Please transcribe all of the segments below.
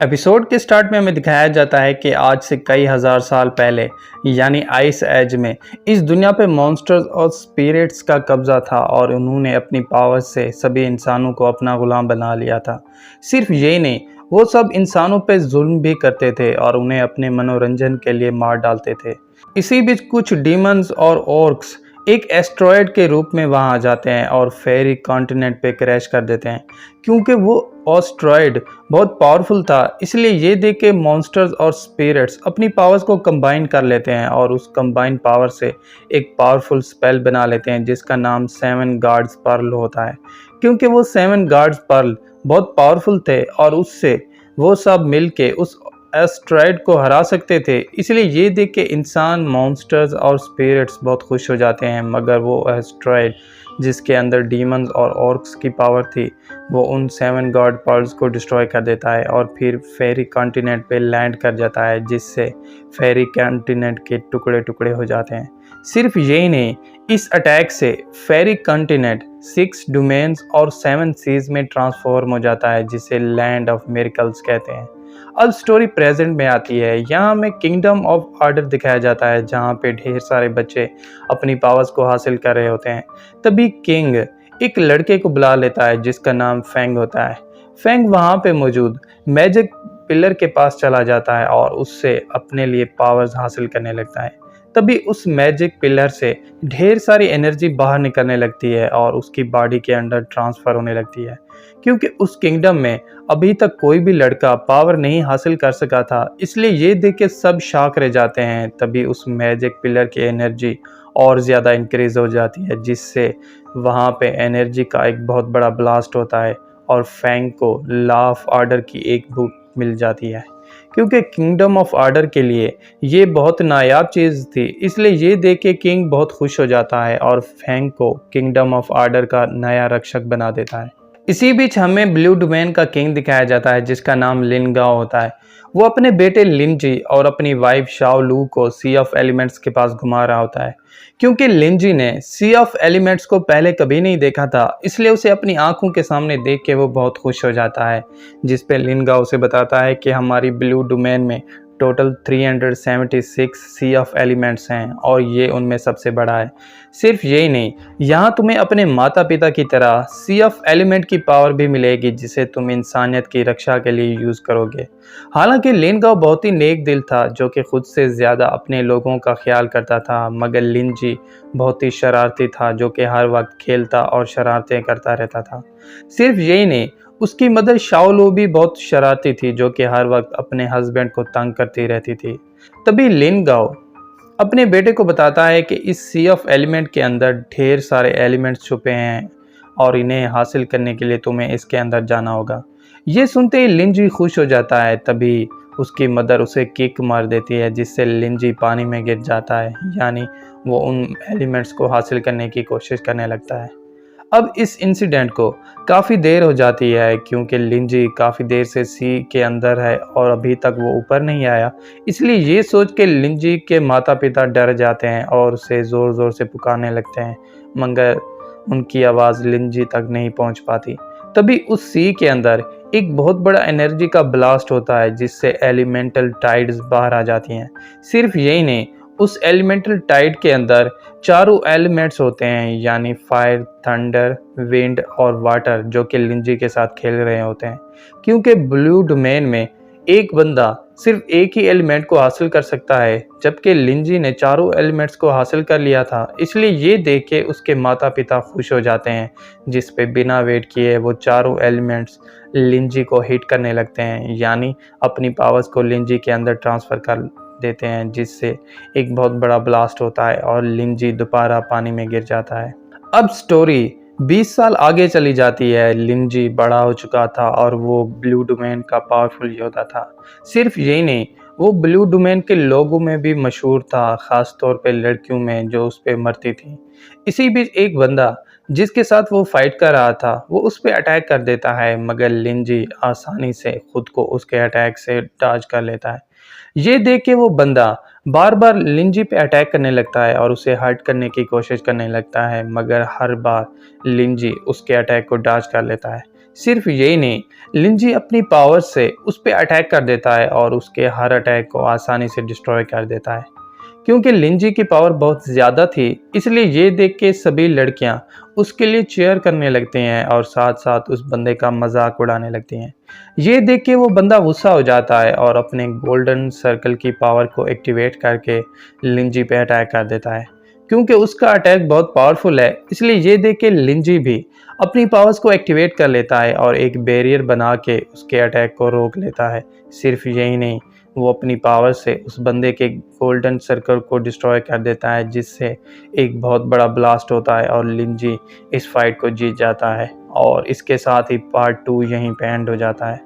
Episode के start में हमें दिखाया जाता है कि आज से कई हजार साल पहले यानी आइस एज में इस दुनिया पे मॉन्स्टर्स और स्पिरिट्स का कब्जा था और उन्होंने अपनी पावर से सभी इंसानों को अपना गुलाम बना लिया था। सिर्फ यही नहीं, वो सब इंसानों पे जुल्म भी करते थे और उन्हें अपने मनोरंजन के लिए मार डालते थे। इसी बीच कुछ डीमंस और ऑर्क्स एक एस्ट्रॉयड के रूप में वहां आ जाते हैं और फेरी कॉन्टिनेंट पे क्रैश कर देते हैं। क्योंकि वो एस्ट्रॉयड बहुत पावरफुल था, इसलिए ये देख के मॉन्स्टर्स और स्पिरिट्स अपनी पावर्स को कंबाइन कर लेते हैं और उस कंबाइन पावर से एक पावरफुल स्पेल बना लेते हैं जिसका नाम सेवन गार्ड्स पर्ल होता है। क्योंकि वो सेवन गार्ड्स पर्ल बहुत पावरफुल थे और उससे वो सब मिलके उस एस्ट्रॉयड को हरा सकते थे, इसलिए ये देख के इंसान, मॉन्स्टर्स और स्पिरिट्स बहुत खुश हो जाते हैं। मगर वो एस्ट्रॉयड जिसके अंदर डीमंस और ऑर्क्स की पावर थी, वो उन सेवन गॉड पर्ल्स को डिस्ट्रॉय कर देता है और फिर फेरी कॉन्टिनेंट पे लैंड कर जाता है, जिससे फेरी कॉन्टिनेंट के टुकड़े टुकड़े हो जाते हैं। सिर्फ यही नहीं, इस अटैक से फेरी कॉन्टिनेंट 6 डोमेन्स और 7 सीज में ट्रांसफॉर्म हो जाता है, जिसे लैंड ऑफ मिरेकल्स कहते हैं। अब स्टोरी प्रेजेंट में आती है। यहाँ हमें किंगडम ऑफ आर्डर दिखाया जाता है, जहाँ पे ढेर सारे बच्चे अपनी पावर्स को हासिल कर रहे होते हैं। तभी किंग एक लड़के को बुला लेता है जिसका नाम फेंग होता है। फेंग वहाँ पे मौजूद मैजिक पिलर के पास चला जाता है और उससे अपने लिए पावर्स हासिल करने लगता है। तभी उस मैजिक पिलर से ढेर सारी एनर्जी बाहर निकलने लगती है और उसकी बॉडी के अंदर ट्रांसफ़र होने लगती है। क्योंकि उस किंगडम में अभी तक कोई भी लड़का पावर नहीं हासिल कर सका था, इसलिए ये देख के सब शॉक रह जाते हैं। तभी उस मैजिक पिलर की एनर्जी और ज़्यादा इंक्रीज हो जाती है, जिससे वहाँ पे एनर्जी का एक बहुत बड़ा ब्लास्ट होता है और फैंग को लॉ ऑफ आर्डर की एक बुक मिल जाती है। क्योंकि किंगडम ऑफ आर्डर के लिए ये बहुत नायाब चीज़ थी, इसलिए ये देख के किंग बहुत खुश हो जाता है और फैंग को किंगडम ऑफ आर्डर का नया रक्षक बना देता है। इसी बीच हमें ब्लू डोमेन का किंग दिखाया जाता है जिसका नाम लिन गाओ होता है। वो अपने बेटे लिनजी और अपनी वाइफ शाओ लू को सी ऑफ एलिमेंट्स के पास घुमा रहा होता है। क्योंकि लिनजी ने सी ऑफ एलिमेंट्स को पहले कभी नहीं देखा था, इसलिए उसे अपनी आंखों के सामने देख के वो बहुत खुश हो जाता है। जिस पे लिन गाओ उसे बताता है कि हमारी ब्लू डोमेन में टोटल 376 सी ऑफ एलिमेंट्स हैं और ये उनमें सबसे बड़ा है। सिर्फ यही नहीं, यहाँ तुम्हें अपने माता पिता की तरह सी ऑफ एलिमेंट की पावर भी मिलेगी, जिसे तुम इंसानियत की रक्षा के लिए यूज़ करोगे। हालांकि लिन गाओ बहुत ही नेक दिल था, जो कि खुद से ज़्यादा अपने लोगों का ख्याल करता था। मगर लिन जी बहुत ही शरारती था, जो कि हर वक्त खेलता और शरारतें करता रहता था। सिर्फ यही नहीं, उसकी मदर शाओलू भी बहुत शरारती थी, जो कि हर वक्त अपने हस्बैंड को तंग करती रहती थी। तभी लिन गाओ अपने बेटे को बताता है कि इस सी ऑफ एलिमेंट के अंदर ढेर सारे एलिमेंट्स छुपे हैं और इन्हें हासिल करने के लिए तुम्हें इसके अंदर जाना होगा। ये सुनते ही लिनजी खुश हो जाता है। तभी उसकी मदर उसे किक मार देती है, जिससे लिनजी पानी में गिर जाता है, यानी वो उन एलिमेंट्स को हासिल करने की कोशिश करने लगता है। अब इस इंसिडेंट को काफ़ी देर हो जाती है, क्योंकि लिनजी काफ़ी देर से सी के अंदर है और अभी तक वो ऊपर नहीं आया। इसलिए ये सोच के लिनजी के माता पिता डर जाते हैं और उसे ज़ोर ज़ोर से पुकारने लगते हैं, मगर उनकी आवाज़ लिनजी तक नहीं पहुंच पाती। तभी उस सी के अंदर एक बहुत बड़ा एनर्जी का ब्लास्ट होता है, जिससे एलिमेंटल टाइड्स बाहर आ जाती हैं। सिर्फ यही नहीं, उस एलिमेंटल टाइड के अंदर चारों एलिमेंट्स होते हैं, यानी फायर, थंडर, विंड और वाटर, जो कि लिनजी के साथ खेल रहे होते हैं। क्योंकि ब्लू डोमेन में एक बंदा सिर्फ एक ही एलिमेंट को हासिल कर सकता है, जबकि लिनजी ने चारों एलिमेंट्स को हासिल कर लिया था। इसलिए ये देख के उसके माता पिता खुश हो जाते हैं, जिस पे बिना वेट किए वो चारों एलिमेंट्स लिनजी को हिट करने लगते हैं, यानी अपनी पावर्स को लिनजी के अंदर ट्रांसफ़र कर देते हैं, जिससे एक बहुत बड़ा ब्लास्ट होता है और लिनजी दोबारा पानी में गिर जाता है। अब स्टोरी 20 साल आगे चली जाती है। लिनजी बड़ा हो चुका था और वो ब्लू डोमेन का पावरफुल योद्धा था। सिर्फ यही नहीं, वो ब्लू डोमेन के लोगों में भी मशहूर था, ख़ास तौर पे लड़कियों में जो उस पर मरती थी। इसी बीच एक बंदा जिसके साथ वो फाइट कर रहा था, वो उस पर अटैक कर देता है, मगर लिनजी आसानी से खुद को उसके अटैक से डॉज कर लेता है। ये देख के वो बंदा बार बार लिनजी पे अटैक करने लगता है और उसे हर्ट करने की कोशिश करने लगता है, मगर हर बार लिनजी उसके अटैक को डॉज कर लेता है। सिर्फ यही नहीं, लिंजी अपनी पावर से उस पर अटैक कर देता है और उसके हर अटैक को आसानी से डिस्ट्रॉय कर देता है। क्योंकि लिंजी की पावर बहुत ज़्यादा थी, इसलिए ये देख के सभी लड़कियां उसके लिए चीयर करने लगती हैं और साथ साथ उस बंदे का मजाक उड़ाने लगती हैं। ये देख के वो बंदा गुस्सा हो जाता है और अपने गोल्डन सर्कल की पावर को एक्टिवेट करके लिंजी पे अटैक कर देता है। क्योंकि उसका अटैक बहुत पावरफुल है, इसलिए ये देख के लिंजी भी अपनी पावर्स को एक्टिवेट कर लेता है और एक बैरियर बना के उसके अटैक को रोक लेता है। सिर्फ यही नहीं, वो अपनी पावर से उस बंदे के गोल्डन सर्कल को डिस्ट्रॉय कर देता है, जिससे एक बहुत बड़ा ब्लास्ट होता है और लिंजी इस फाइट को जीत जाता है। और इसके साथ ही पार्ट 2 यहीं पे एंड हो जाता है।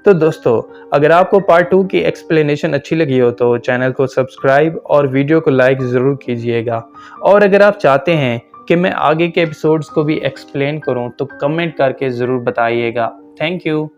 तो दोस्तों, अगर आपको पार्ट 2 की एक्सप्लेनेशन अच्छी लगी हो तो चैनल को सब्सक्राइब और वीडियो को लाइक ज़रूर कीजिएगा। और अगर आप चाहते हैं कि मैं आगे के एपिसोड्स को भी एक्सप्लेन करूं तो कमेंट करके ज़रूर बताइएगा। Thank you.